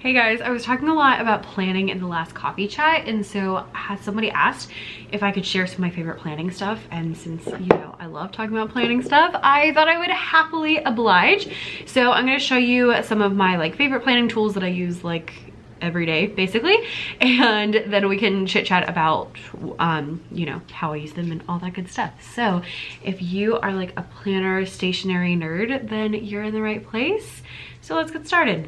Hey guys, I was talking a lot about planning in the last coffee chat, and so had somebody asked if I could share some of my favorite planning stuff, and since you know I love talking about planning stuff, I thought I would happily oblige. So I'm going to show you some of my like favorite planning tools that I use like every day basically, and then we can chit chat about you know, how I use them and all that good stuff. So if you are like a planner stationery nerd, then you're in the right place. So let's get started.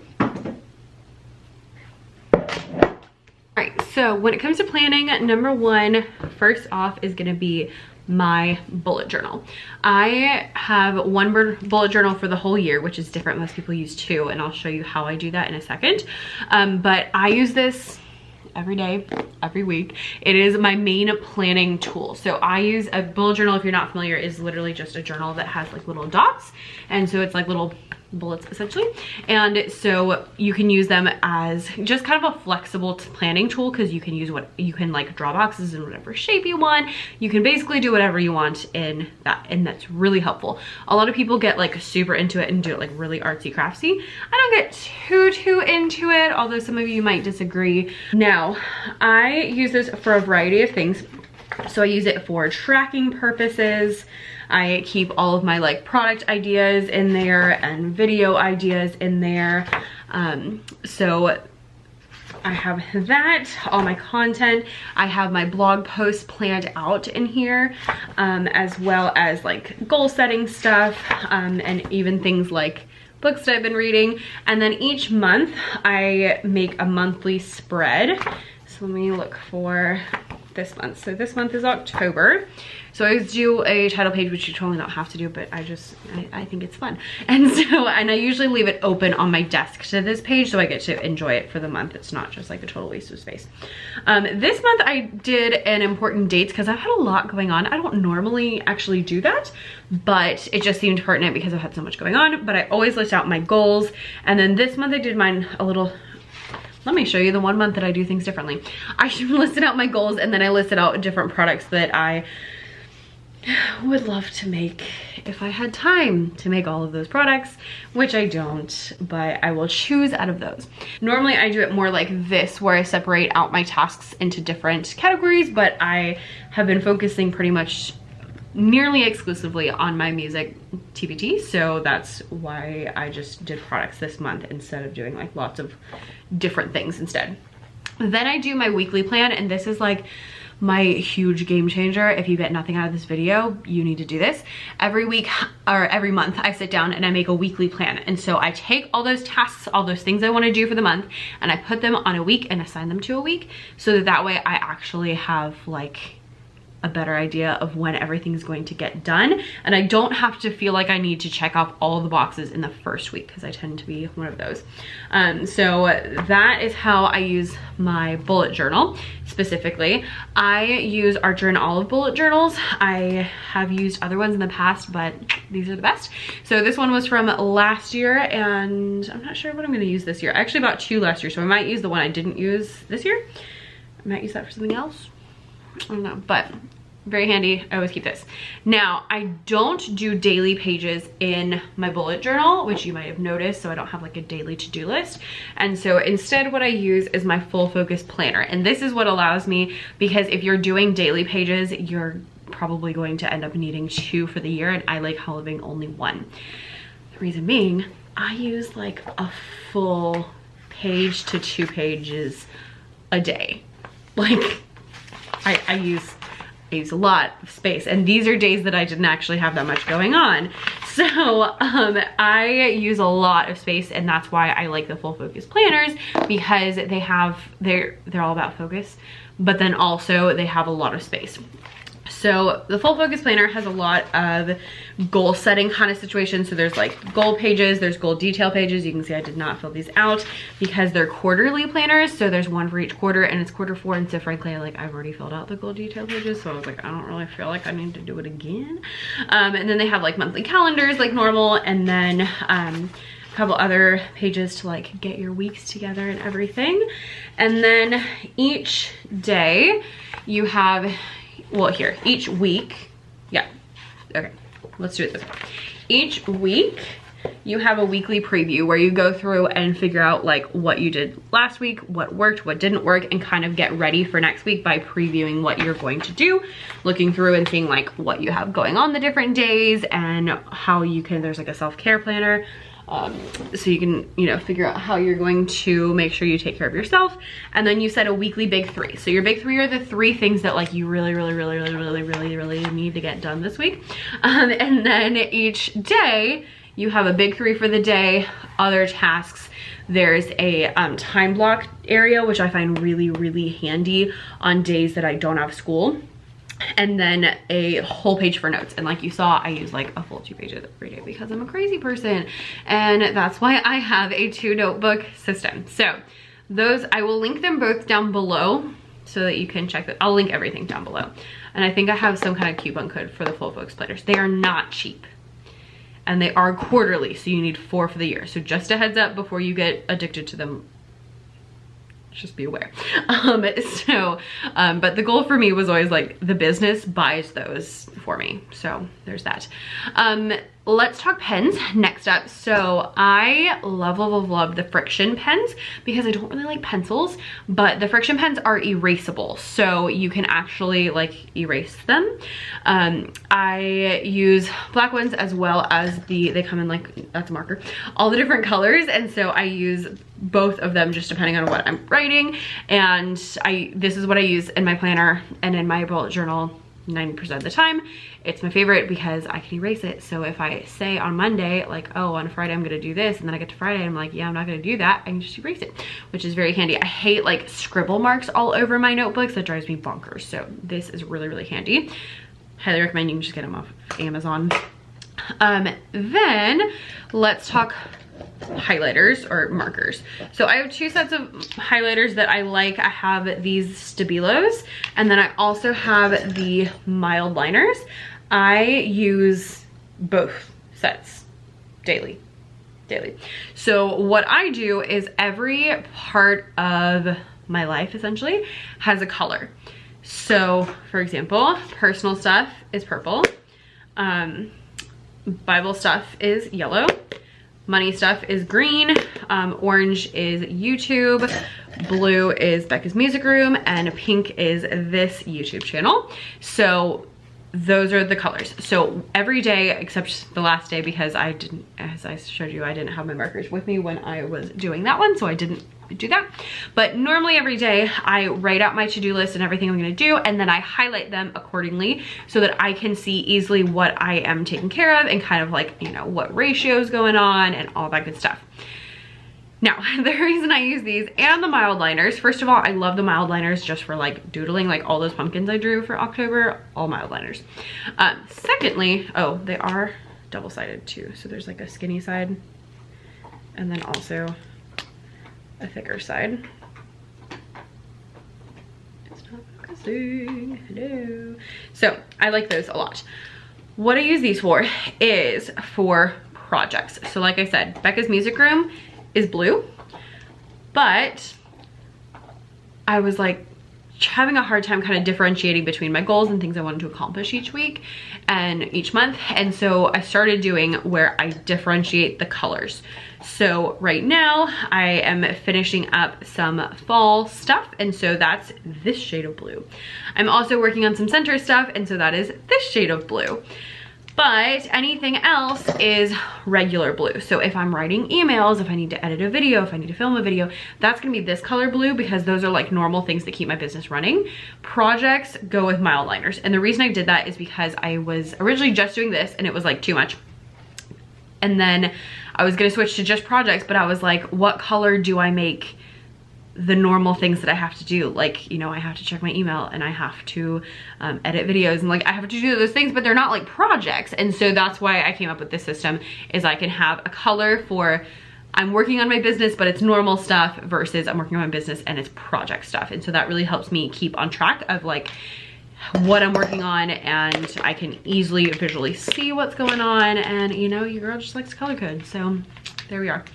Alright, so when it comes to planning, number one, first off, is going to be my bullet journal. I have one bullet journal for the whole year, which is different. Most people use two, and I'll show you how I do that in a second. But I use this every day, every week. It is my main planning tool. So I use a bullet journal, if you're not familiar, is literally just a journal that has like little dots. And so it's like little bullets essentially, and so you can use them as just kind of a flexible planning tool, because you can use what you can like draw boxes in whatever shape you want. You can basically do whatever you want in that, and that's really helpful. A lot of people get like super into it and do it like really artsy craftsy. I don't get too into it, although some of you might disagree. Now I use this for a variety of things. So I use it for tracking purposes. I keep all of my like product ideas in there and video ideas in there. So I have that, all my content. I have my blog posts planned out in here, as well as like goal setting stuff, and even things like books that I've been reading. And then each month I make a monthly spread. So let me look for this month. So this month is October. So I always do a title page, which you totally don't have to do, but I think it's fun. And so, and I usually leave it open on my desk to this page, so I get to enjoy it for the month. It's not just like a total waste of space. This month I did an important dates, because I've had a lot going on. I don't normally actually do that, but it just seemed pertinent because I've had so much going on. But I always list out my goals. And then this month I did mine a little. Let me show you the one month that I do things differently. I listed out my goals, and then I listed out different products that I would love to make if I had time to make all of those products, which I don't, but I will choose out of those. Normally I do it more like this, where I separate out my tasks into different categories, but I have been focusing pretty much nearly exclusively on my music TBT, so that's why I just did products this month instead of doing like lots of different things instead. Then I do my weekly plan, and this is like my huge game changer. If you get nothing out of this video, you need to do this. Every week or every month I sit down and I make a weekly plan, and so I take all those tasks, all those things I want to do for the month, and I put them on a week and assign them to a week, so that way I actually have like a better idea of when everything's going to get done, and I don't have to feel like I need to check off all the boxes in the first week, because I tend to be one of those. So that is how I use my bullet journal. Specifically, I use Archer and Olive bullet journals. I have used other ones in the past, but these are the best. So this one was from last year, and I'm not sure what I'm going to use this year. I actually bought two last year, so I might use the one I didn't use this year. I might use that for something else. I don't know, but very handy. I always keep this. Now, I don't do daily pages in my bullet journal, which you might have noticed, so I don't have like a daily to-do list. And so instead what I use is my full focus planner. And this is what allows me, because if you're doing daily pages, you're probably going to end up needing two for the year, and I like having only one. The reason being, I use like a full page to 2 pages a day. Like I use a lot of space, and these are days that I didn't actually have that much going on. So I use a lot of space, and that's why I like the full focus planners, because they're all about focus, but then also they have a lot of space. So the full focus planner has a lot of goal setting kind of situations. So there's like goal pages, there's goal detail pages. You can see I did not fill these out because they're quarterly planners. So there's one for each quarter, and it's quarter 4. And so frankly, I've already filled out the goal detail pages. So I was like, I don't really feel like I need to do it again. And then they have like monthly calendars like normal, and then a couple other pages to like get your weeks together and everything. And then each day you have, well, here, each week, yeah, okay, let's do it this way. Each week you have a weekly preview where you go through and figure out like what you did last week, what worked, what didn't work, and kind of get ready for next week by previewing what you're going to do, looking through and seeing like what you have going on the different days and how you can, there's like a self-care planner. So you can, you know, figure out how you're going to make sure you take care of yourself. And then you set a weekly big three. So your big three are the 3 things that like you really need to get done this week. And then each day you have a big 3 for the day, other tasks. There's a time block area, which I find really handy on days that I don't have school. And then a whole page for notes. And like you saw, I use like a full 2 pages every day because I'm a crazy person. And that's why I have a 2 notebook system. So those, I will link them both down below so that you can check that. I'll link everything down below. And I think I have some kind of coupon code for the Full Focus planners. They are not cheap. And they are quarterly, so you need 4 for the year. So just a heads up before you get addicted to them. Just be aware. But the goal for me was always like the business buys those for me. So there's that. Let's talk pens next up. So I love the Friction pens because I don't really like pencils, but the Friction pens are erasable. So you can actually like erase them. I use black ones as well as they come in like, that's a marker, all the different colors. And so I use both of them just depending on what I'm writing. And this is what I use in my planner and in my bullet journal 90% of the time. It's my favorite because I can erase it. So if I say on Monday, like, oh, on Friday I'm gonna do this, and then I get to Friday, I'm like, yeah, I'm not gonna do that, I can just erase it, which is very handy. I hate like scribble marks all over my notebooks. That drives me bonkers. So this is really handy. Highly recommend. You can just get them off Amazon. Then let's talk highlighters or markers. So I have 2 sets of highlighters that I like. I have these Stabilos, and then I also have the mild liners. I use both sets daily. So what I do is every part of my life essentially has a color. So for example, personal stuff is purple, Bible stuff is yellow, money stuff is green, orange is YouTube, blue is Becca's Music Room, and pink is this YouTube channel. So those are the colors. So every day except the last day, because I didn't, as I showed you, I didn't have my markers with me when I was doing that one, so I didn't do that. But normally every day I write out my to-do list and everything I'm gonna do, and then I highlight them accordingly so that I can see easily what I am taking care of and kind of like, you know, what ratio is going on and all that good stuff. Now, the reason I use these and the mild liners, first of all, I love the mild liners just for like doodling, like all those pumpkins I drew for October, all mild liners. Secondly, oh, they are double-sided too. So there's like a skinny side and then also a thicker side. It's not focusing, hello. So I like those a lot. What I use these for is for projects. So like I said, Becca's Music Room is blue, but I was like having a hard time kind of differentiating between my goals and things I wanted to accomplish each week and each month. And so I started doing where I differentiate the colors. So right now I am finishing up some fall stuff, and so that's this shade of blue. I'm also working on some center stuff, and so that is this shade of blue. But anything else is regular blue. So if I'm writing emails, if I need to edit a video, if I need to film a video, that's gonna be this color blue, because those are like normal things that keep my business running. Projects go with mild liners. And the reason I did that is because I was originally just doing this and it was like too much. And then I was gonna switch to just projects, but I was like, what color do I make the normal things that I have to do? Like, you know, I have to check my email and I have to edit videos, and like I have to do those things, but they're not like projects. And so that's why I came up with this system, is I can have a color for I'm working on my business but it's normal stuff versus I'm working on my business and it's project stuff. And so that really helps me keep on track of like what I'm working on, and I can easily visually see what's going on. And you know, your girl just likes color code, so there we are.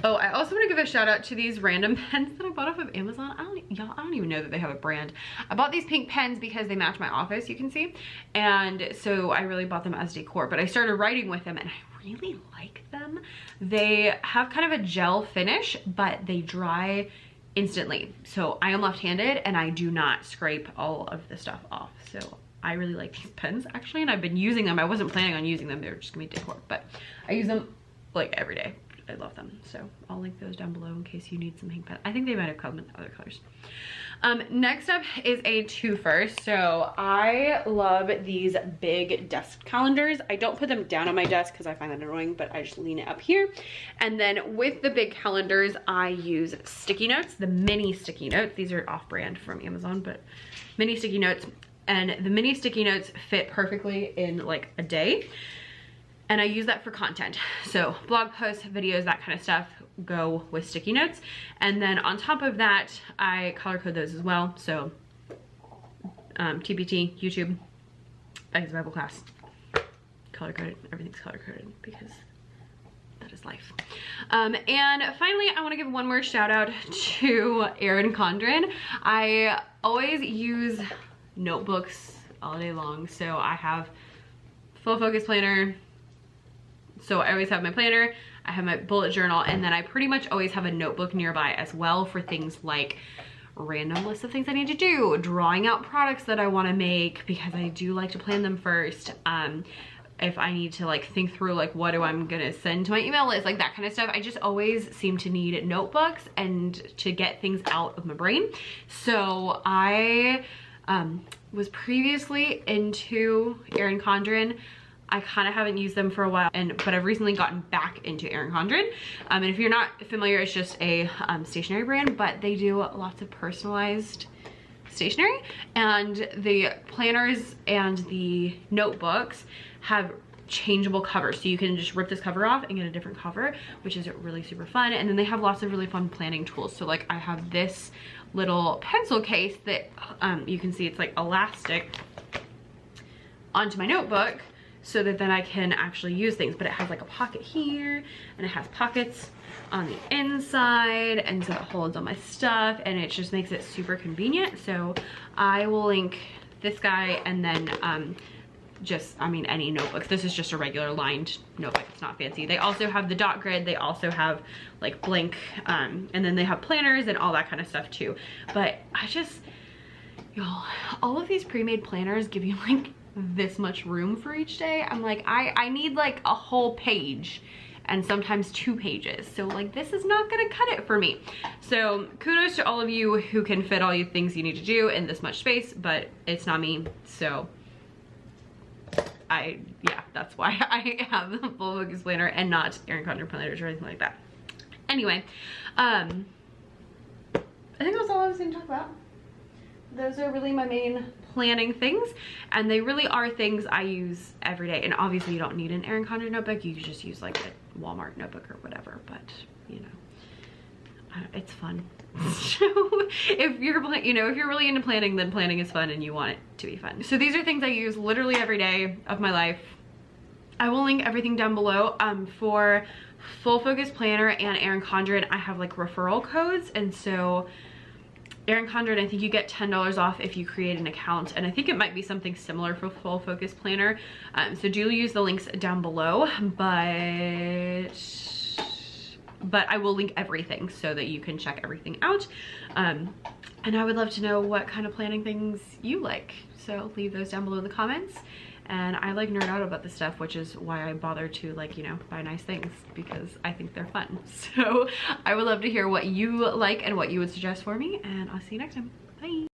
Oh, I also want to give a shout out to these random pens that I bought off of Amazon. I don't even know that they have a brand. I bought these pink pens because they match my office, you can see. And so I really bought them as decor, but I started writing with them and I really like them. They have kind of a gel finish, but they dry instantly. So I am left-handed and I do not scrape all of the stuff off. So I really like these pens actually, and I've been using them. I wasn't planning on using them. They were just gonna be decor, but I use them like every day. I love them. So I'll link those down below in case you need some ink pen. I think they might have come in other colors. Next up is a twofer. So I love these big desk calendars. I don't put them down on my desk because I find that annoying, but I just lean it up here. And then with the big calendars, I use sticky notes, the mini sticky notes. These are off-brand from Amazon, but mini sticky notes. And the mini sticky notes fit perfectly in like a day. And I use that for content. So blog posts, videos, that kind of stuff go with sticky notes. And then on top of that, I color code those as well. So TPT, YouTube, Becky's Bible class, color coded, everything's color coded because that is life. And finally, I wanna give one more shout out to Erin Condren. I always use notebooks all day long. So I have full focus planner. So I always have my planner, I have my bullet journal, and then I pretty much always have a notebook nearby as well for things like random lists of things I need to do, drawing out products that I want to make because I do like to plan them first. If I need to like think through like what I'm gonna send to my email list, like that kind of stuff. I just always seem to need notebooks and to get things out of my brain. So I was previously into Erin Condren. I kind of haven't used them for a while, but I've recently gotten back into Erin Condren. And if you're not familiar, it's just a stationery brand, but they do lots of personalized stationery. And the planners and the notebooks have changeable covers. So you can just rip this cover off and get a different cover, which is really super fun. And then they have lots of really fun planning tools. So like I have this little pencil case that you can see it's like elastic onto my notebook, so that then I can actually use things. But it has like a pocket here and it has pockets on the inside, and so it holds all my stuff and it just makes it super convenient. So I will link this guy, and then any notebooks. This is just a regular lined notebook, it's not fancy. They also have the dot grid, they also have like blank, and then they have planners and all that kind of stuff too. But I just, y'all, all of these pre-made planners give you like this much room for each day. I'm like, I need like a whole page and sometimes 2 pages. So like this is not gonna cut it for me. So kudos to all of you who can fit all the things you need to do in this much space, but it's not me. So yeah, that's why I have the full focus planner and not Erin Condren planners or anything like that. Anyway, I think that's all I was gonna talk about. Those are really my main planning things, and they really are things I use every day. And obviously you don't need an Erin Condren notebook, you can just use like a Walmart notebook or whatever, but you know, it's fun. So if you're really into planning, then planning is fun and you want it to be fun. So these are things I use literally every day of my life. I will link everything down below. For Full Focus Planner and Erin Condren, I have like referral codes, and so Erin Condren, I think you get $10 off if you create an account, and I think it might be something similar for Full Focus Planner. So do use the links down below, but I will link everything so that you can check everything out. And I would love to know what kind of planning things you like. So leave those down below in the comments. And I like nerd out about this stuff, which is why I bother to like, you know, buy nice things, because I think they're fun. So I would love to hear what you like and what you would suggest for me, and I'll see you next time. Bye.